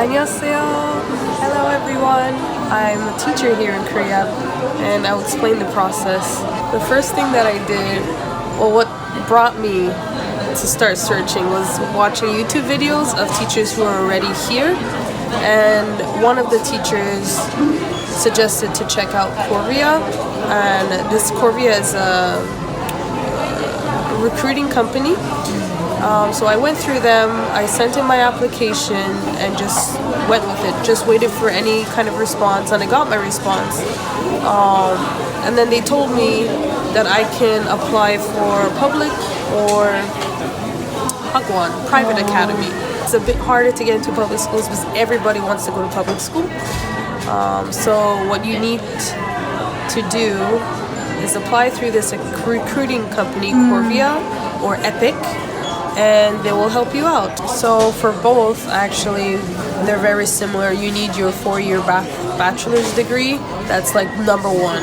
안녕하세요. Hello everyone. I'm a teacher here in Korea and I'll explain the process. The first thing that I did, what brought me to start searching was watching YouTube videos of teachers who are already here, and one of the teachers suggested to check out Korea, and this Korea is a recruiting company. So I went through them, I sent in my application and just went with it. Just waited for any kind of response, and I got my response. And then they told me that I can apply for public or Hagwon, private academy. It's a bit harder to get into public schools because everybody wants to go to public school. So what you need to do is apply through this recruiting company, Korea or Epic, and they will help you out. So for both, actually, they're very similar. You need your 4-year bachelor's degree. That's like number one.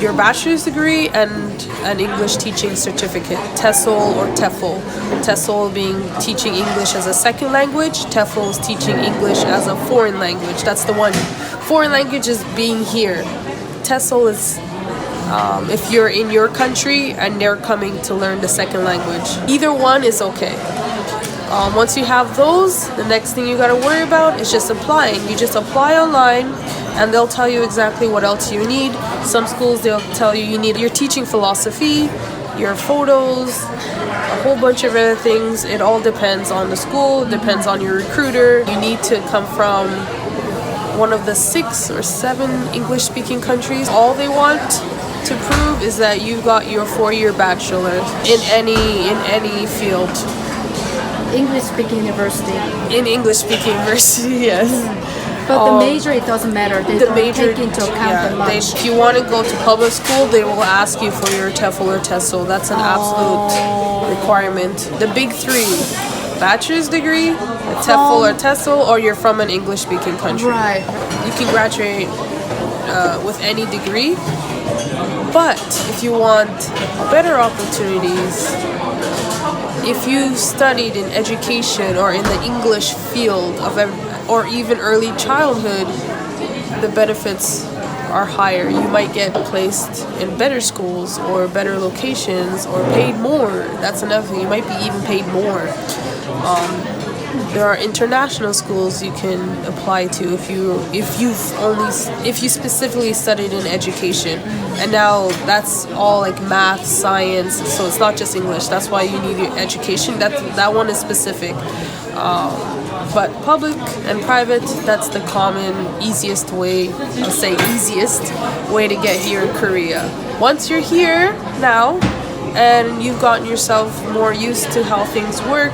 Your bachelor's degree and an English teaching certificate, TESOL or TEFL. TESOL being teaching English as a second language, TEFL is teaching English as a foreign language. That's the one. Foreign language is being here. TESOL is if you're in your country and they're coming to learn the second language. Either one is okay. Once you have those, the next thing you gotta worry about is just applying. You just apply online and they'll tell you exactly what else you need. Some schools, they'll tell you need your teaching philosophy, your photos, a whole bunch of other things. It all depends on the school, depends on your recruiter. You need to come from one of the 6 or 7 English-speaking countries. All they want to prove is that you got your 4-year bachelor in any field. English-speaking university. In English-speaking university, yes. But the major, it doesn't matter. They don't take into account the lunch. If you want to go to public school, they will ask you for your TEFL or TESOL. That's an absolute requirement. The big 3, bachelor's degree, a TEFL or TESOL, or you're from an English-speaking country. Right. You can graduate with any degree. But if you want better opportunities, if you studied in education or in the English field or even early childhood, the benefits are higher. You might get placed in better schools or better locations or paid more. That's another thing. You might be even paid more. There are international schools you can apply to if you specifically studied in education, and now that's all like math, science. So it's not just English. That's why you need your education. That one is specific. But public and private, that's the common easiest way to get here in Korea. Once you're here now, and you've gotten yourself more used to how things work.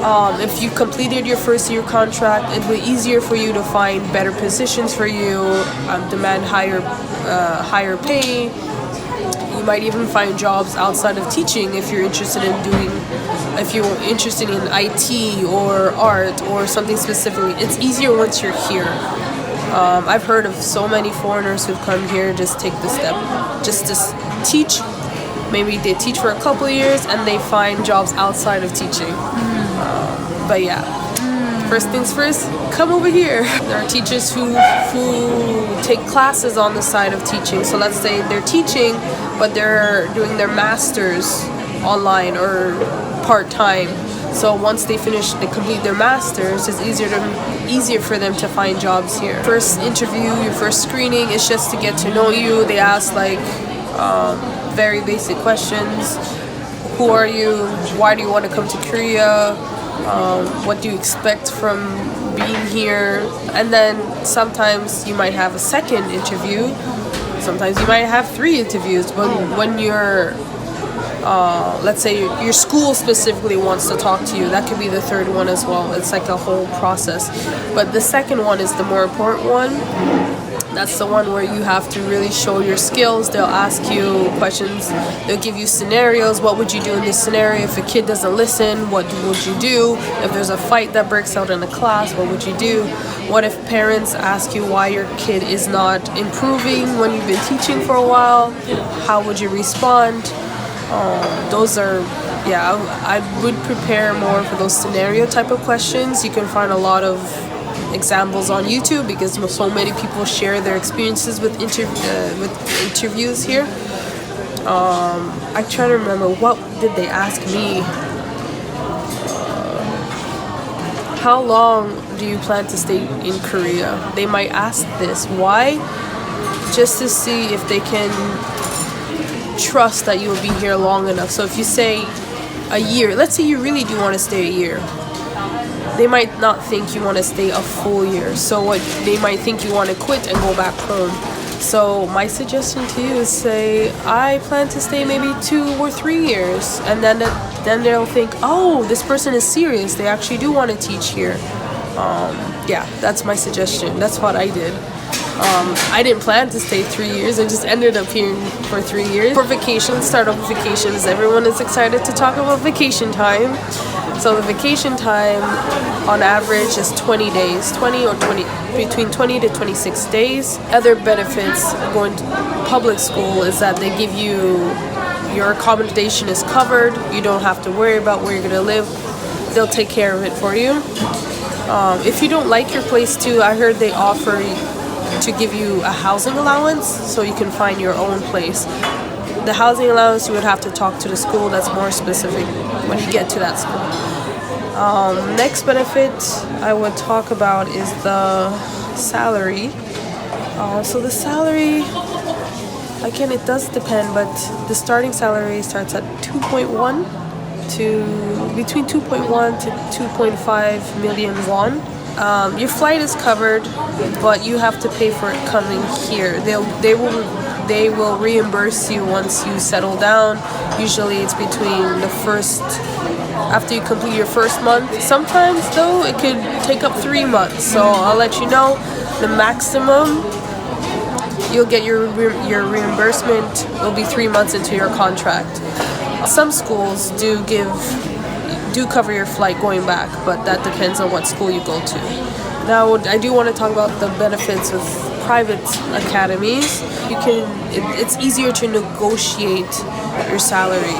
If you completed your first year contract, it'll be easier for you to find better positions for you, demand higher pay. You might even find jobs outside of teaching if you're interested in IT or art or something specifically. It's easier once you're here. I've heard of so many foreigners who've come here, just take the step, just to teach. Maybe they teach for a couple of years and they find jobs outside of teaching. But yeah, first things first, come over here. There are teachers who take classes on the side of teaching. So let's say they're teaching, but they're doing their masters online or part-time. So once they complete their masters, it's easier for them to find jobs here. First interview, your first screening is just to get to know you. They ask like very basic questions. Who are you? Why do you want to come to Korea? What do you expect from being here? And then sometimes you might have a second interview. Sometimes you might have 3 interviews. But when you're, let's say your school specifically wants to talk to you, that could be the 3rd one as well. It's like a whole process. But the second one is the more important one. That's the one where you have to really show your skills. They'll ask you questions. They'll give you scenarios. What would you do in this scenario? If a kid doesn't listen, what would you do? If there's a fight that breaks out in a class, what would you do? What if parents ask you why your kid is not improving when you've been teaching for a while? How would you respond? Those are, yeah, I would prepare more for those scenario type of questions. You can find a lot of examples on YouTube because so many people share their experiences with interviews here. I try to remember, what did they ask me? How long do you plan to stay in Korea? They might ask this. Why? Just to see if they can trust that you will be here long enough. So if you say a year, let's say you really do want to stay a year, they might not think you want to stay a full year. So what they might think you want to quit and go back home. So my suggestion to you is say, I plan to stay maybe 2 or 3 years, and then they'll think, oh, this person is serious. They actually do want to teach here. Yeah, that's my suggestion. That's what I did. I didn't plan to stay 3 years. I just ended up here for 3 years. For vacations, start off with vacations. Everyone is excited to talk about vacation time. So the vacation time on average is 20 days, between 20 to 26 days. Other benefits going to public school is that they give you, your accommodation is covered. You don't have to worry about where you're going to live. They'll take care of it for you. If you don't like your place too, I heard they offer to give you a housing allowance so you can find your own place. The housing allowance, you would have to talk to the school. That's more specific when you get to that school. Next benefit I would talk about is the salary. So the salary, again, it does depend, but the starting salary starts at 2.1 to between 2.1 to 2.5 million won. Your flight is covered, but you have to pay for it coming here. They will reimburse you once you settle down. Usually it's between the first, after you complete your first month. Sometimes though it could take up 3 months. So I'll let you know the maximum you'll get your reimbursement will be 3 months into your contract. Some schools do cover your flight going back, but that depends on what school you go to. Now, I do want to talk about the benefits of private academies. It's easier to negotiate your salary.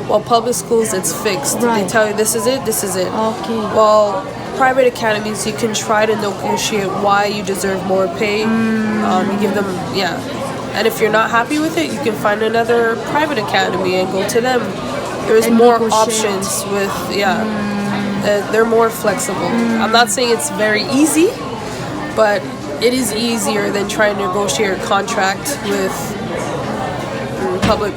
While public schools, it's fixed. Right. They tell you this is it. Okay. While private academies, you can try to negotiate why you deserve more pay. You give them, yeah. And if you're not happy with it, you can find another private academy and go to them. There's more options with, they're more flexible. I'm not saying it's very easy, but it is easier than trying to negotiate a contract with public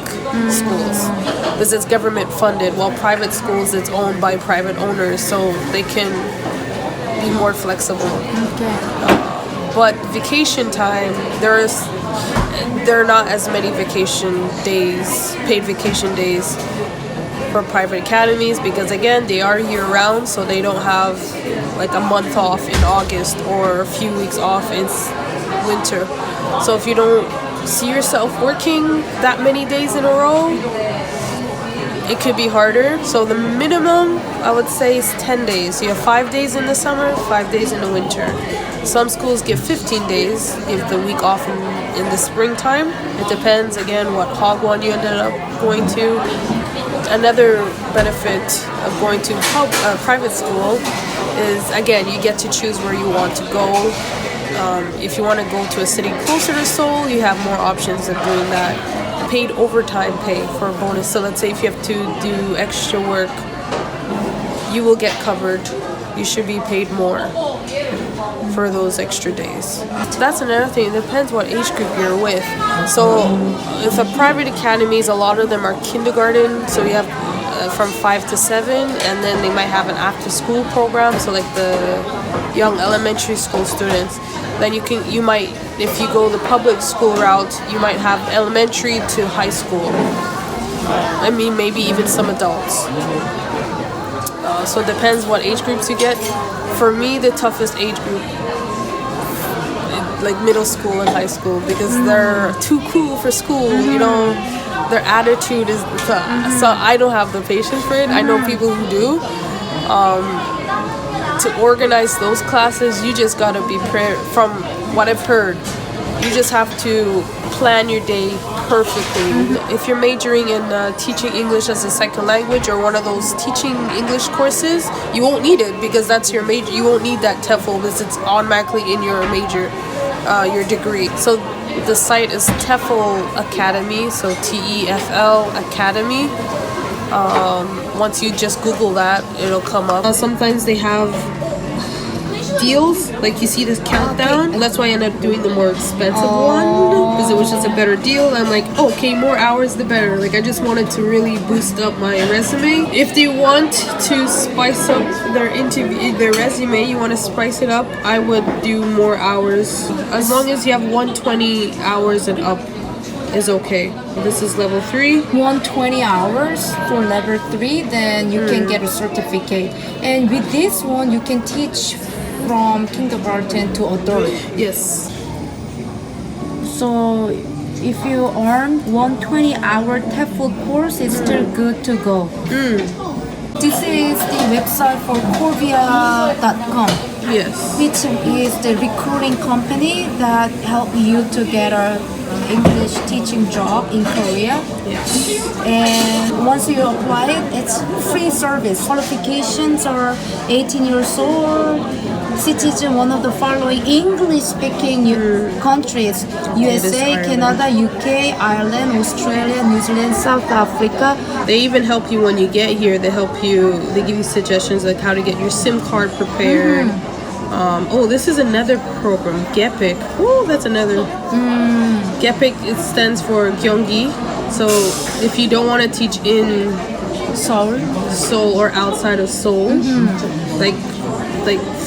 schools, because it's government funded, while private schools, it's owned by private owners, so they can be more flexible. Okay. But vacation time, there are not as many vacation days, paid vacation days for private academies, because again, they are year round, so they don't have like a month off in August or a few weeks off in winter. So if you don't see yourself working that many days in a row, it could be harder. So the minimum I would say is 10 days. You have 5 days in the summer, 5 days in the winter. Some schools give 15 days, give the week off in the springtime. It depends again what Hagwon you ended up going to. Another benefit of going to private school is, again, you get to choose where you want to go. If you want to go to a city closer to Seoul, you have more options of doing that. Paid overtime pay for a bonus. So let's say if you have to do extra work, you will get covered. You should be paid more for those extra days. So that's another thing. It depends what age group you're with. So if a private academies, a lot of them are kindergarten. So you have from 5 to 7, and then they might have an after-school program. So like the young elementary school students. Then you might, if you go the public school route, you might have elementary to high school. I mean, maybe even some adults. So it depends what age groups you get. For me, the toughest age group, like middle school and high school, because they're too cool for school, you know, their attitude is, so I don't have the patience for it. I know people who do. To organize those classes, you just gotta be from what I've heard, You just have to plan your day perfectly. If you're majoring in teaching English as a second language or one of those teaching English courses, you won't need it because that's your major. You won't need that TEFL because it's automatically in your major, your degree. So the site is TEFL Academy, so TEFL Academy. Once you just Google that, it'll come up. Sometimes they have deals, like you see this countdown, and that's why I ended up doing the more expensive one because it was just a better deal. I'm like, okay, more hours the better. Like I just wanted to really boost up my resume. If they want to spice up their resume, you want to spice it up, I would do more hours. As long as you have 120 hours and up is okay. This is level 3. 120 hours for level 3, then you can get a certificate. And with this one, you can teach from kindergarten to adult. Yes. So if you earn 120-hour TEFL course, it's still good to go. This is the website for Korea.com. Yes. Which is the recruiting company that help you to get a English teaching job in Korea. Yes. And once you apply it, it's free service. Qualifications are 18 years old, citizen one of the following English-speaking countries: USA, Canada, UK, Ireland, Australia, New Zealand, South Africa. They even help you when you get here. They give you suggestions like how to get your SIM card prepared. This is another program, GEPIC. Oh, that's another. GEPIC, it stands for Gyeonggi. So if you don't want to teach in Seoul or outside of Seoul, like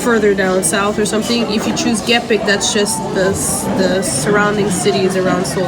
further down south or something, if you choose GEPIC, that's just the surrounding cities around Seoul.